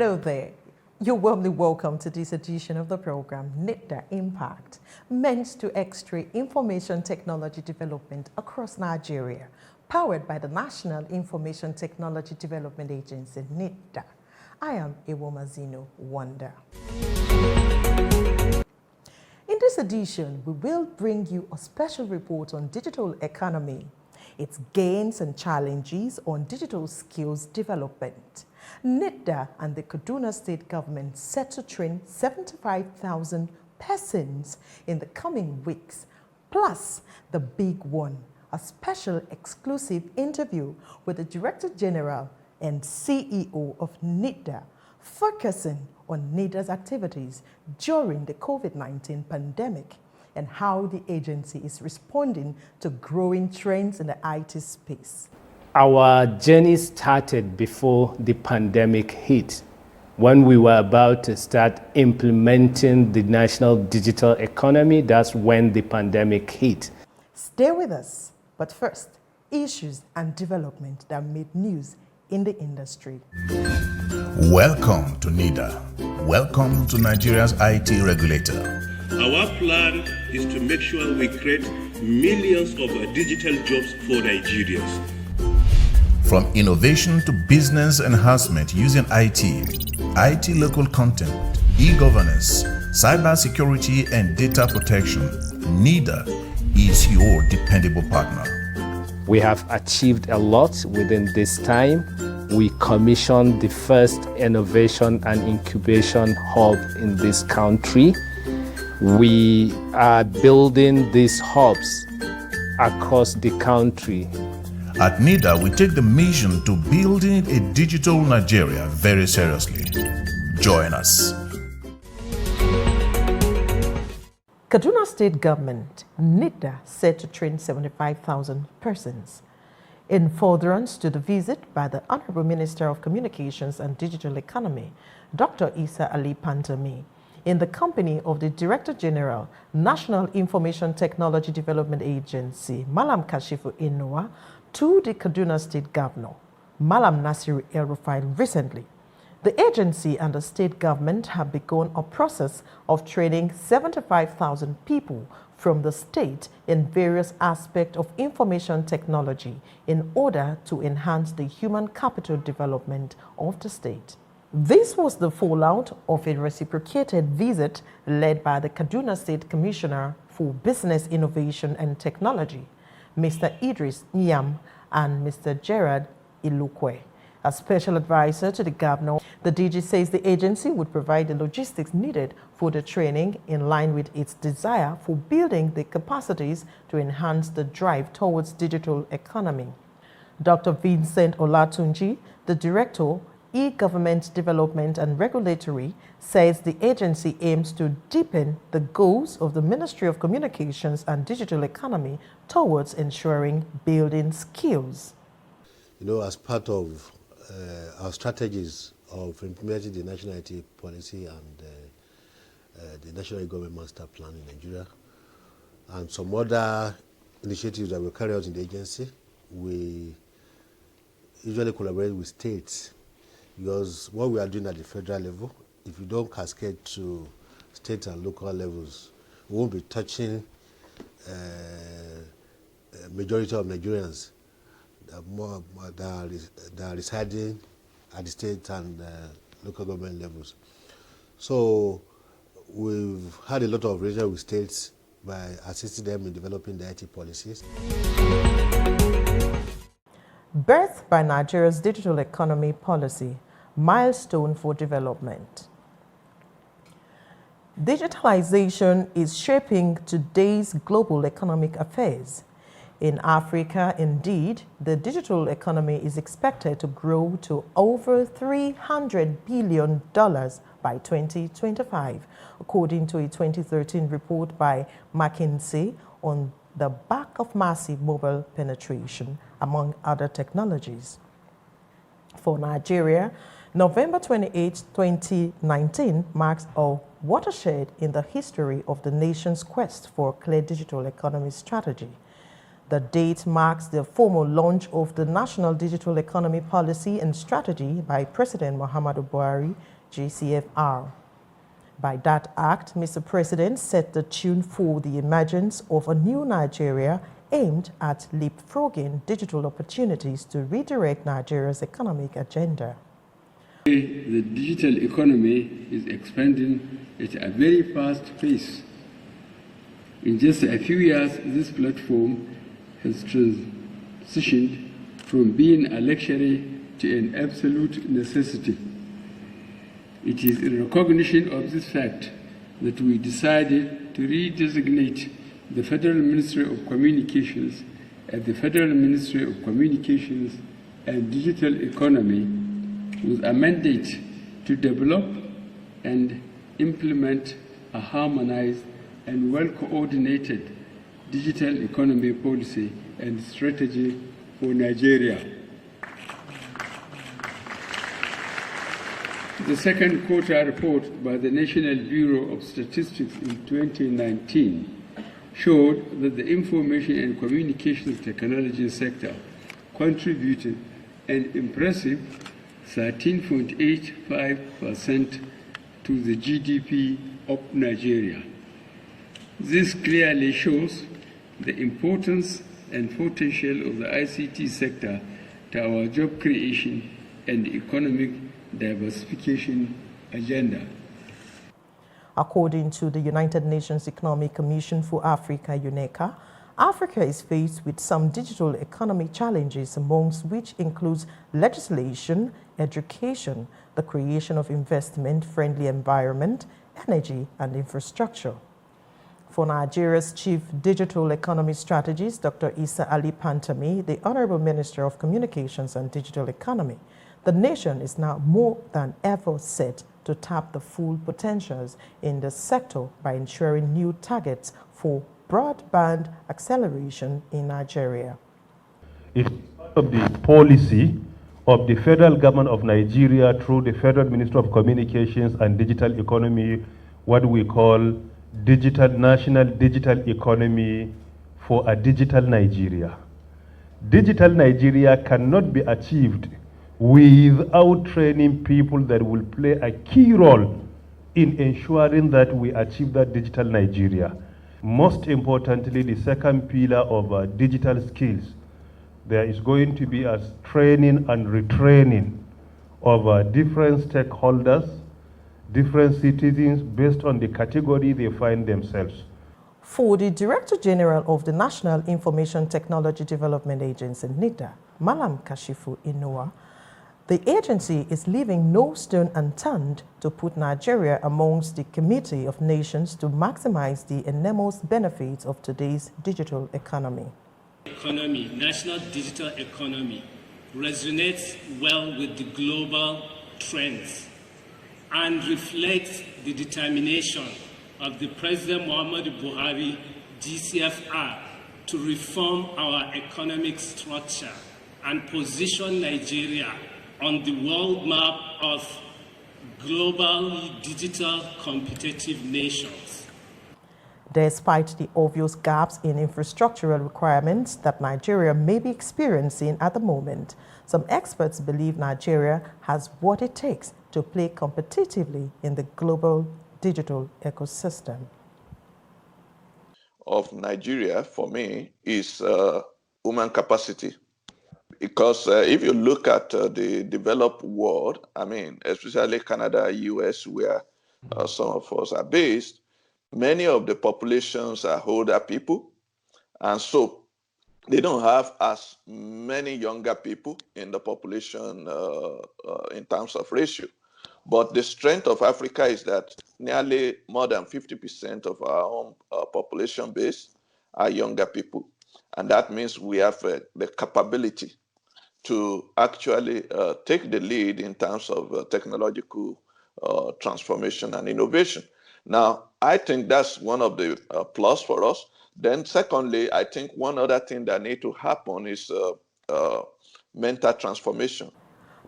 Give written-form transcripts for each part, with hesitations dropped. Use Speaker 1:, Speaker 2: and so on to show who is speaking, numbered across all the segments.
Speaker 1: Hello there. You're warmly welcome to this edition of the program, NITDA Impact, meant to x-ray information technology development across Nigeria, powered by the National Information Technology Development Agency, NITDA. I am Ewomazino Wonder. In this edition, we will bring you a special report on digital economy, its gains and challenges on digital skills development. NITDA and the Kaduna State government set to train 75,000 persons in the coming weeks, plus the big one, a special exclusive interview with the Director General and CEO of NITDA, focusing on NITDA's activities during the COVID-19 pandemic and how the agency is responding to growing trends in the IT space.
Speaker 2: Our journey started before the pandemic hit, when we were about to start implementing the national digital economy. That's when the pandemic hit.
Speaker 1: Stay with us, but first, issues and development that made news in the industry.
Speaker 3: Welcome to NITDA. Welcome to Nigeria's IT regulator.
Speaker 4: Our plan is to make sure we create millions of digital jobs for Nigerians.
Speaker 3: From innovation to business enhancement using IT local content, e-governance, cybersecurity, and data protection, NITDA is your dependable partner.
Speaker 2: We have achieved a lot within this time. We commissioned the first innovation and incubation hub in this country. We are building these hubs across the country.
Speaker 3: At NITDA, we take the mission to building a digital Nigeria very seriously. Join us.
Speaker 1: Kaduna State Government, NITDA, set to train 75,000 persons. In furtherance to the visit by the Honorable Minister of Communications and Digital Economy, Dr. Isa Ali Pantami, in the company of the Director General, National Information Technology Development Agency, Malam Kashifu Inuwa, to the Kaduna State Governor, Malam Nasiru El-Rufai, recently. The agency and the state government have begun a process of training 75,000 people from the state in various aspects of information technology in order to enhance the human capital development of the state. This was the fallout of a reciprocated visit led by the Kaduna State Commissioner for Business Innovation and Technology, Mr. Idris Nyam, and Mr. Gerard Ilukwe. As special advisor to the governor, the DG says the agency would provide the logistics needed for the training in line with its desire for building the capacities to enhance the drive towards digital economy. Dr. Vincent Olatunji, the Director, E-Government Development and Regulatory, says the agency aims to deepen the goals of the Ministry of Communications and Digital Economy towards ensuring building skills.
Speaker 5: You know, as part of our strategies of implementing the national IT policy and the National Government Master Plan in Nigeria, and some other initiatives that we carry out in the agency, we usually collaborate with states, because what we are doing at the federal level, if you don't cascade to state and local levels, we won't be touching majority of Nigerians that are residing at the state and local government levels. So we've had a lot of relations with states by assisting them in developing the IT policies.
Speaker 1: Birthed by Nigeria's digital economy policy, milestone for development. Digitalization is shaping today's global economic affairs. In Africa, indeed, the digital economy is expected to grow to over $300 billion by 2025, according to a 2013 report by McKinsey on the back of massive mobile penetration, among other technologies. For Nigeria, November 28, 2019 marks a watershed in the history of the nation's quest for a clear digital economy strategy. The date marks the formal launch of the National Digital Economy Policy and Strategy by President Muhammadu Buhari GCFR. By that act, Mr. President set the tune for the emergence of a new Nigeria aimed at leapfrogging digital opportunities to redirect Nigeria's economic agenda.
Speaker 6: The digital economy is expanding at a very fast pace. In just a few years, this platform has transitioned from being a luxury to an absolute necessity. It is in recognition of this fact that we decided to redesignate the Federal Ministry of Communications as the Federal Ministry of Communications and Digital Economy, with a mandate to develop and implement a harmonized and well-coordinated digital economy policy and strategy for Nigeria. The second quarter report by the National Bureau of Statistics in 2019 showed that the information and communications technology sector contributed an impressive 13.85% to the GDP of Nigeria. This clearly shows the importance and potential of the ICT sector to our job creation and economic diversification agenda.
Speaker 1: According to the United Nations Economic Commission for Africa, UNECA, Africa is faced with some digital economy challenges, amongst which includes legislation, education, the creation of investment-friendly environment, energy, and infrastructure. For Nigeria's Chief Digital Economy Strategist, Dr. Isa Ali Pantami, the Honorable Minister of Communications and Digital Economy, the nation is now more than ever set to tap the full potentials in the sector by ensuring new targets for broadband acceleration in Nigeria.
Speaker 7: It's part of the policy of the federal government of Nigeria through the Federal Ministry of Communications and Digital Economy, what we call National Digital Economy for a Digital Nigeria. Digital Nigeria cannot be achieved without training people that will play a key role in ensuring that we achieve that digital Nigeria. Most importantly, the second pillar of digital skills, there is going to be a training and retraining of different stakeholders, different citizens based on the category they find themselves.
Speaker 1: For the Director General of the National Information Technology Development Agency, NITDA, Malam Kashifu Inuwa, the agency is leaving no stone unturned to put Nigeria amongst the Committee of Nations to maximize the enormous benefits of today's digital economy.
Speaker 8: National digital economy resonates well with the global trends and reflects the determination of the President Muhammadu Buhari GCFR to reform our economic structure and position Nigeria on the world map of globally digital competitive nations.
Speaker 1: Despite the obvious gaps in infrastructural requirements that Nigeria may be experiencing at the moment, some experts believe Nigeria has what it takes to play competitively in the global digital ecosystem.
Speaker 9: Of Nigeria, for me, is human capacity. Because if you look at the developed world, I mean, especially Canada, US, where some of us are based, many of the populations are older people. And so they don't have as many younger people in the population in terms of ratio. But the strength of Africa is that nearly more than 50% of our own population base are younger people. And that means we have the capability to actually take the lead in terms of technological transformation and innovation. Now, I think that's one of the plus for us. Then secondly, I think one other thing that needs to happen is mental transformation.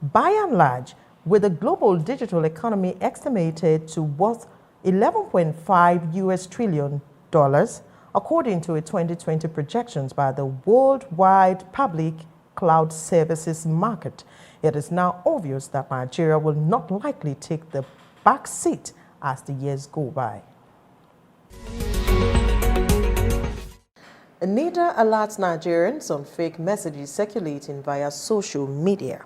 Speaker 1: By and large, with the global digital economy estimated to worth $11.5 trillion, according to a 2020 projections by the worldwide public cloud services market, it is now obvious that Nigeria will not likely take the back seat as the years go by. NITDA alerts Nigerians on fake messages circulating via social media.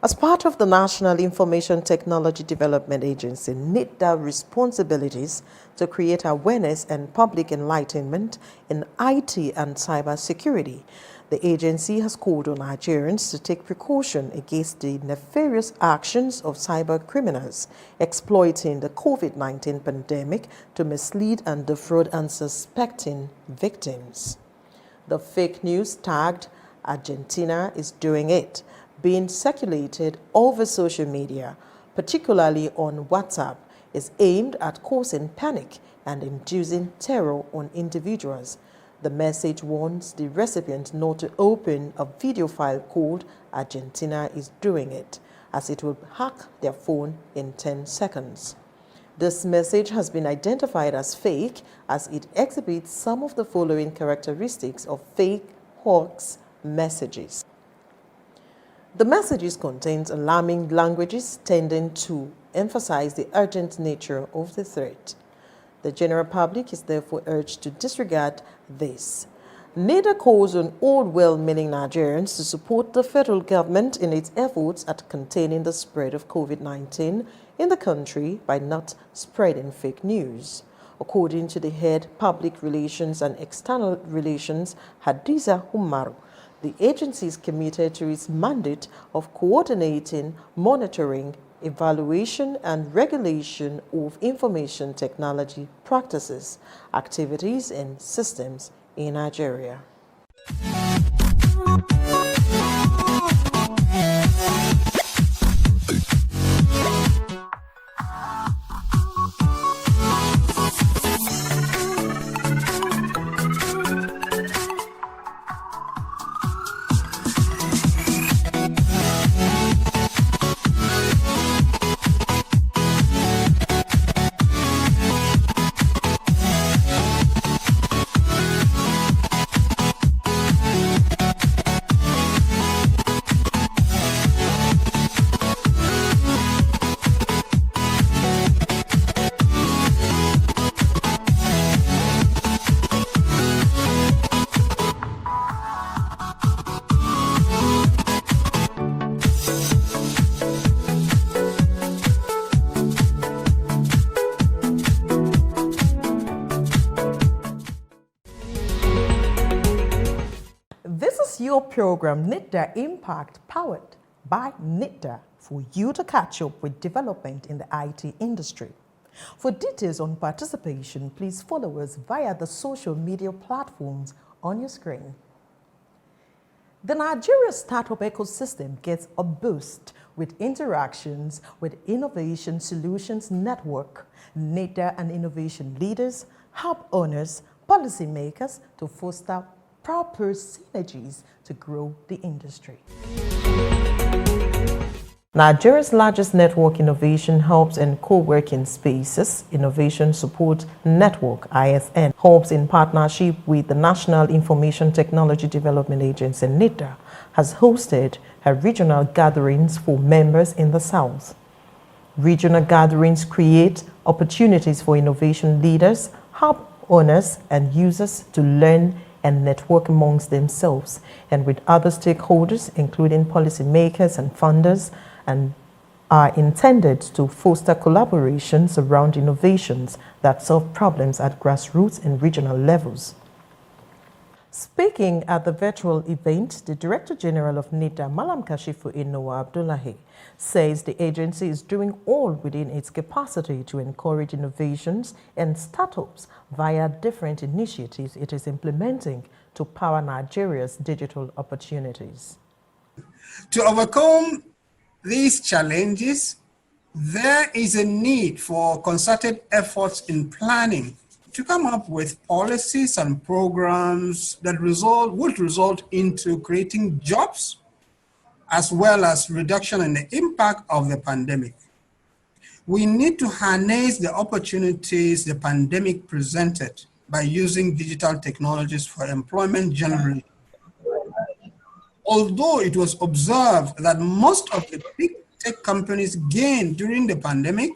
Speaker 1: As part of the National Information Technology Development Agency, NITDA responsibilities to create awareness and public enlightenment in IT and cyber security, the agency has called on Nigerians to take precaution against the nefarious actions of cyber criminals exploiting the COVID-19 pandemic to mislead and defraud unsuspecting victims. The fake news tagged "Argentina is doing it" being circulated over social media, particularly on WhatsApp, is aimed at causing panic and inducing terror on individuals. The message warns the recipient not to open a video file called "Argentina is doing it," as it will hack their phone in 10 seconds. This message has been identified as fake as it exhibits some of the following characteristics of fake hoax messages. The messages contain alarming languages tending to emphasize the urgent nature of the threat. The general public is therefore urged to disregard this. NITDA calls on all well-meaning Nigerians to support the federal government in its efforts at containing the spread of COVID-19 in the country by not spreading fake news. According to the head Public Relations and External Relations, Hadiza Umaru, the agency is committed to its mandate of coordinating, monitoring, evaluation and regulation of information technology practices, activities and systems in Nigeria. Your program NITDA Impact, powered by NITDA, for you to catch up with development in the IT industry. For details on participation, please follow us via the social media platforms on your screen. The Nigeria startup ecosystem gets a boost with interactions with Innovation Solutions Network, NITDA and innovation leaders, hub owners, policymakers to foster proper synergies to grow the industry. Nigeria's largest network innovation hubs and co-working spaces, Innovation Support Network, ISN, hubs in partnership with the National Information Technology Development Agency, NITDA, has hosted her regional gatherings for members in the South. Regional gatherings create opportunities for innovation leaders, hub owners, and users to learn and network amongst themselves and with other stakeholders, including policymakers and funders, and are intended to foster collaborations around innovations that solve problems at grassroots and regional levels. Speaking at the virtual event, the Director General of NITDA, Malam Kashifu Inowa Abdullahi, says the agency is doing all within its capacity to encourage innovations and startups via different initiatives it is implementing to power Nigeria's digital opportunities.
Speaker 10: To overcome these challenges, there is a need for concerted efforts in planning to come up with policies and programs that would result into creating jobs as well as reduction in the impact of the pandemic. We need to harness the opportunities the pandemic presented by using digital technologies for employment generation. Although it was observed that most of the big tech companies gained during the pandemic,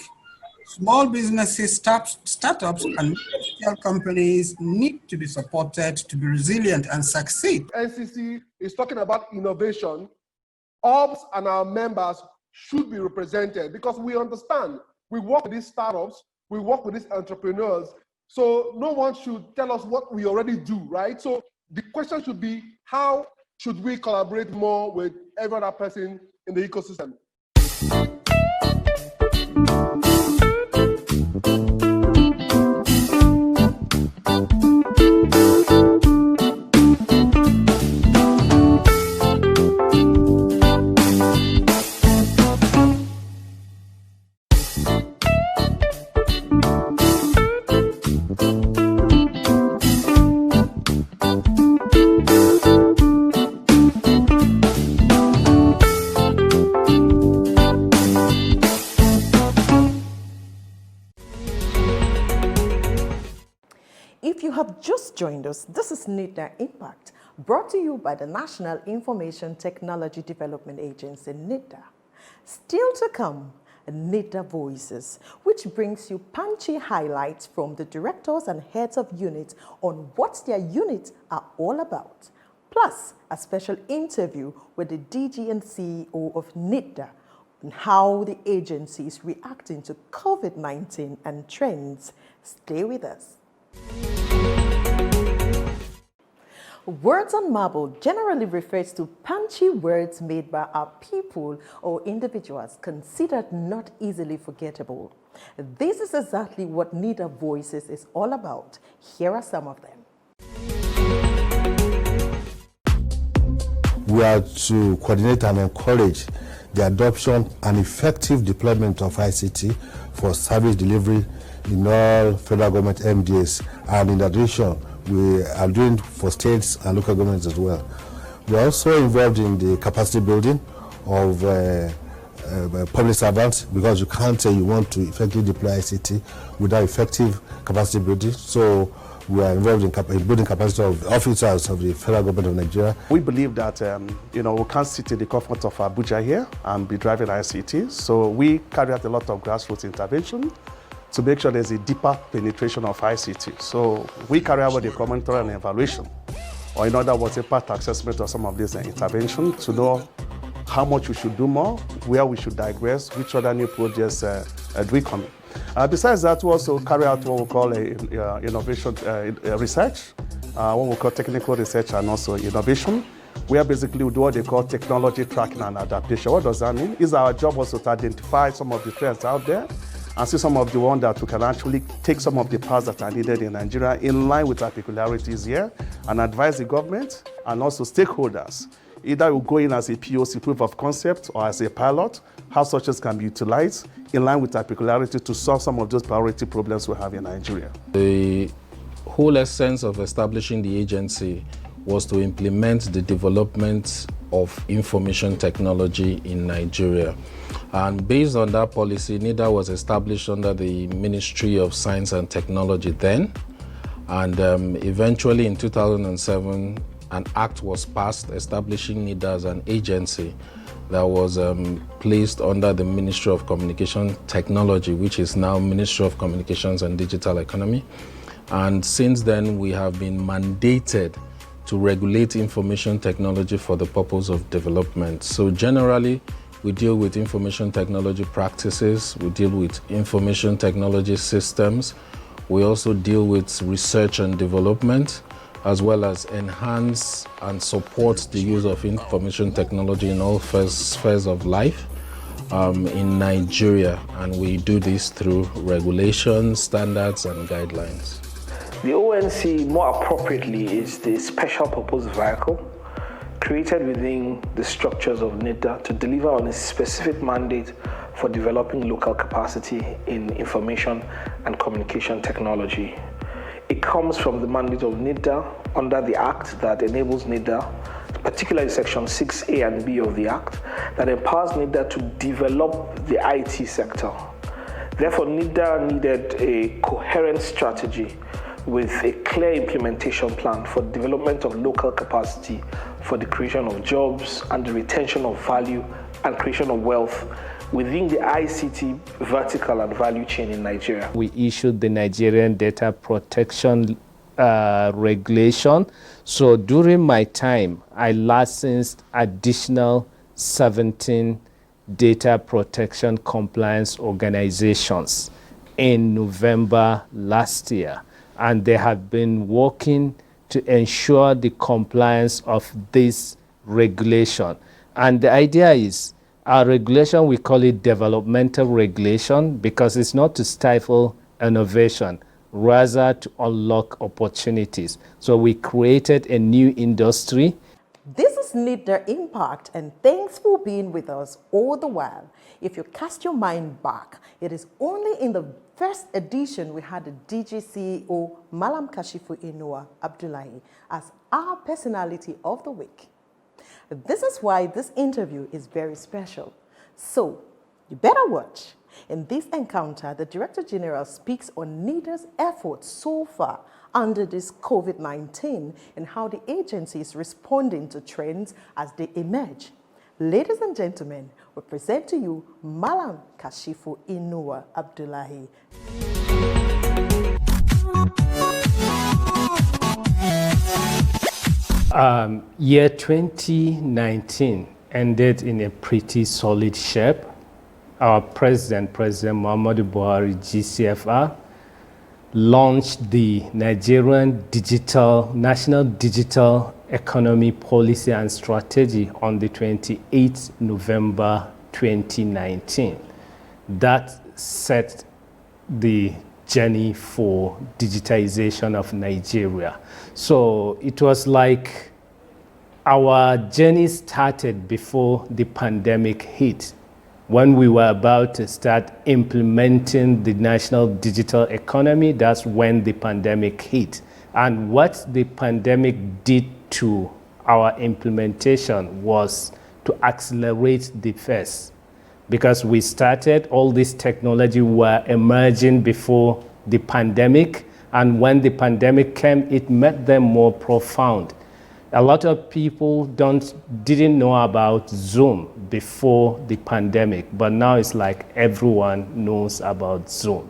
Speaker 10: Small businesses, startups, and scale companies need to be supported to be resilient and succeed.
Speaker 11: NCC is talking about innovation. Ops and our members should be represented because we understand we work with these startups, we work with these entrepreneurs. So no one should tell us what we already do, right? So the question should be, how should we collaborate more with every other person in the ecosystem?
Speaker 1: If you have just joined us, this is NITDA Impact, brought to you by the National Information Technology Development Agency, NITDA. Still to come, NITDA Voices, which brings you punchy highlights from the directors and heads of units on what their units are all about. Plus, a special interview with the DG and CEO of NITDA on how the agency is reacting to COVID-19 and trends. Stay with us. Words on marble generally refers to punchy words made by our people or individuals considered not easily forgettable. This is exactly what NITDA Voices is all about. Here are some of them.
Speaker 5: We are to coordinate and encourage the adoption and effective deployment of ICT for service delivery in all federal government MDAs, and in addition, we are doing for states and local governments as well. We are also involved in the capacity building of public servants, because you can't say you want to effectively deploy ICT without effective capacity building. So we are involved in building capacity of officers of the federal government of Nigeria.
Speaker 12: We believe that we can't sit in the comfort of Abuja here and be driving ICT. So we carry out a lot of grassroots intervention to make sure there's a deeper penetration of ICT. So we carry out the commentary and evaluation, or in other words, a part assessment of some of these interventions to know how much we should do more, where we should digress, which other new projects do we come in. Besides that, we also carry out what we call innovation research, what we call technical research and also innovation, where basically we do what they call technology tracking and adaptation. What does that mean? It's our job also to identify some of the trends out there and see some of the ones that we can actually take some of the paths that are needed in Nigeria in line with our peculiarities here and advise the government and also stakeholders. Either we go in as a POC, proof of concept, or as a pilot, how such as can be utilized in line with our peculiarity to solve some of those priority problems we have in Nigeria.
Speaker 2: The whole essence of establishing the agency was to implement the development of information technology in Nigeria. And based on that policy, NITDA was established under the Ministry of Science and Technology then. And eventually in 2007, an act was passed establishing NITDA as an agency that was placed under the Ministry of Communication Technology, which is now Ministry of Communications and Digital Economy. And since then, we have been mandated to regulate information technology for the purpose of development. So generally, we deal with information technology practices, we deal with information technology systems, we also deal with research and development, as well as enhance and support the use of information technology in all spheres of life in Nigeria. And we do this through regulations, standards, and guidelines.
Speaker 13: The ONC, more appropriately, is the special purpose vehicle created within the structures of NITDA to deliver on a specific mandate for developing local capacity in information and communication technology. It comes from the mandate of NITDA under the Act that enables NITDA, particularly Section 6A and B of the Act, that empowers NITDA to develop the IT sector. Therefore, NITDA needed a coherent strategy with a clear implementation plan for development of local capacity for the creation of jobs and the retention of value and creation of wealth within the ICT vertical and value chain in Nigeria.
Speaker 2: We issued the Nigerian Data Protection Regulation. So during my time, I licensed additional 17 data protection compliance organizations in November last year. And they have been working to ensure the compliance of this regulation. And the idea is, our regulation, we call it developmental regulation because it's not to stifle innovation, rather to unlock opportunities. So we created a new industry.
Speaker 1: This is NITDA Impact, and thanks for being with us all the while. If you cast your mind back, it is only in the first edition we had the DG CEO Malam Kashifu Inuwa Abdullahi as our personality of the week. This is why this interview is very special. So, you better watch. In this encounter, the Director General speaks on NITDA's efforts so far under this COVID-19 and how the agency is responding to trends as they emerge. Ladies and gentlemen, we present to you Malam Kashifu Inuwa Abdullahi.
Speaker 2: Year 2019 ended in a pretty solid shape. Our President Muhammadu Buhari, GCFR, launched the Nigerian National Digital Economy Policy and Strategy on the 28th November 2019. That set the journey for digitization of Nigeria. So it was like our journey started before the pandemic hit. When we were about to start implementing the national digital economy, that's when the pandemic hit. And what the pandemic did to our implementation was to accelerate the phase. Because we started, all this technology were emerging before the pandemic, and when the pandemic came, it made them more profound. A lot of people didn't know about Zoom before the pandemic, but now it's like everyone knows about Zoom.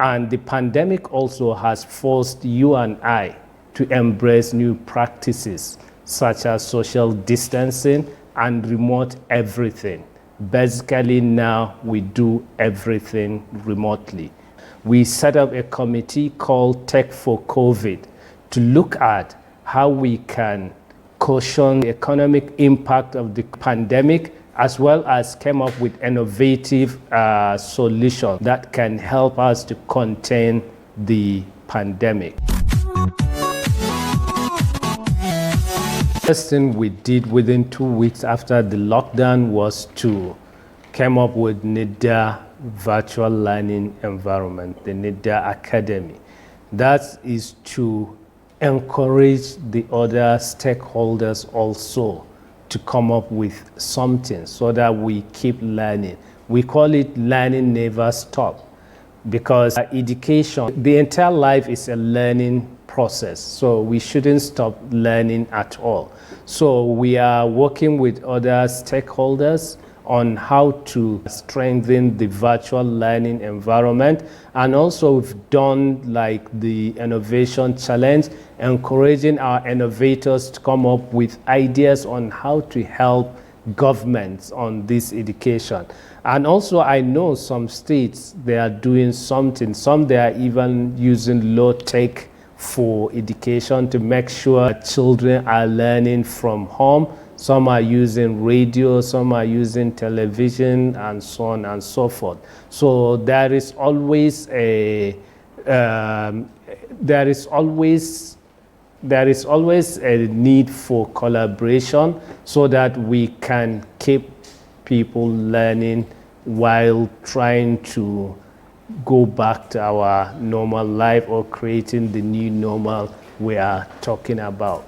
Speaker 2: And the pandemic also has forced you and I to embrace new practices, such as social distancing and remote everything. Basically now we do everything remotely. We set up a committee called Tech for COVID to look at how we can cushion the economic impact of the pandemic, as well as came up with innovative solutions that can help us to contain the pandemic. First thing we did within 2 weeks after the lockdown was to come up with NITDA virtual learning environment, the NITDA Academy. That is to encourage the other stakeholders also to come up with something so that we keep learning. We call it learning never stop, because education, the entire life is a learning process, so we shouldn't stop learning at all. So we are working with other stakeholders on how to strengthen the virtual learning environment, and also we've done like the innovation challenge, encouraging our innovators to come up with ideas on how to help governments on this education. And also I know some states, they are doing something. Some they are even using low tech for education to make sure children are learning from home. Some are using radio, some are using television, and so on and so forth. So there is always a need for collaboration so that we can keep people learning while trying to go back to our normal life or creating the new normal we are talking about.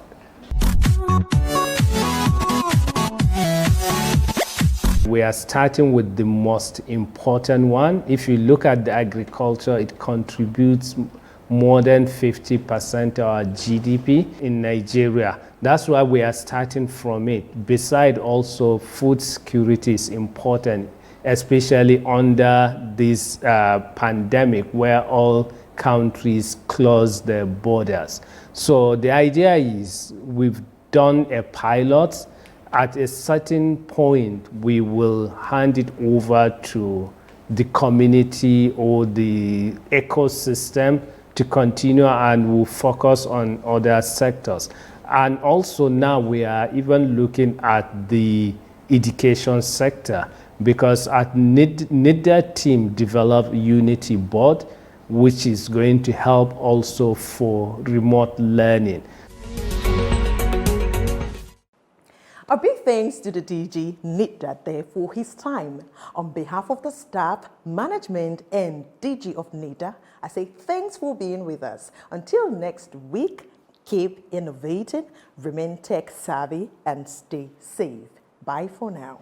Speaker 2: We are starting with the most important one. If you look at the agriculture, it contributes more than 50% of our GDP in Nigeria. That's why we are starting from it. Besides, also food security is important especially under this pandemic where all countries close their borders. So the idea is we've done a pilot. At a certain point, we will hand it over to the community or the ecosystem to continue, and we'll focus on other sectors. And also now we are even looking at the education sector, because at NITDA team developed Unity board, which is going to help also for remote learning.
Speaker 1: A big thanks to the DG NITDA there for his time. On behalf of the staff, management, and DG of NITDA, I say thanks for being with us. Until next week, keep innovating, remain tech savvy, and stay safe. Bye for now.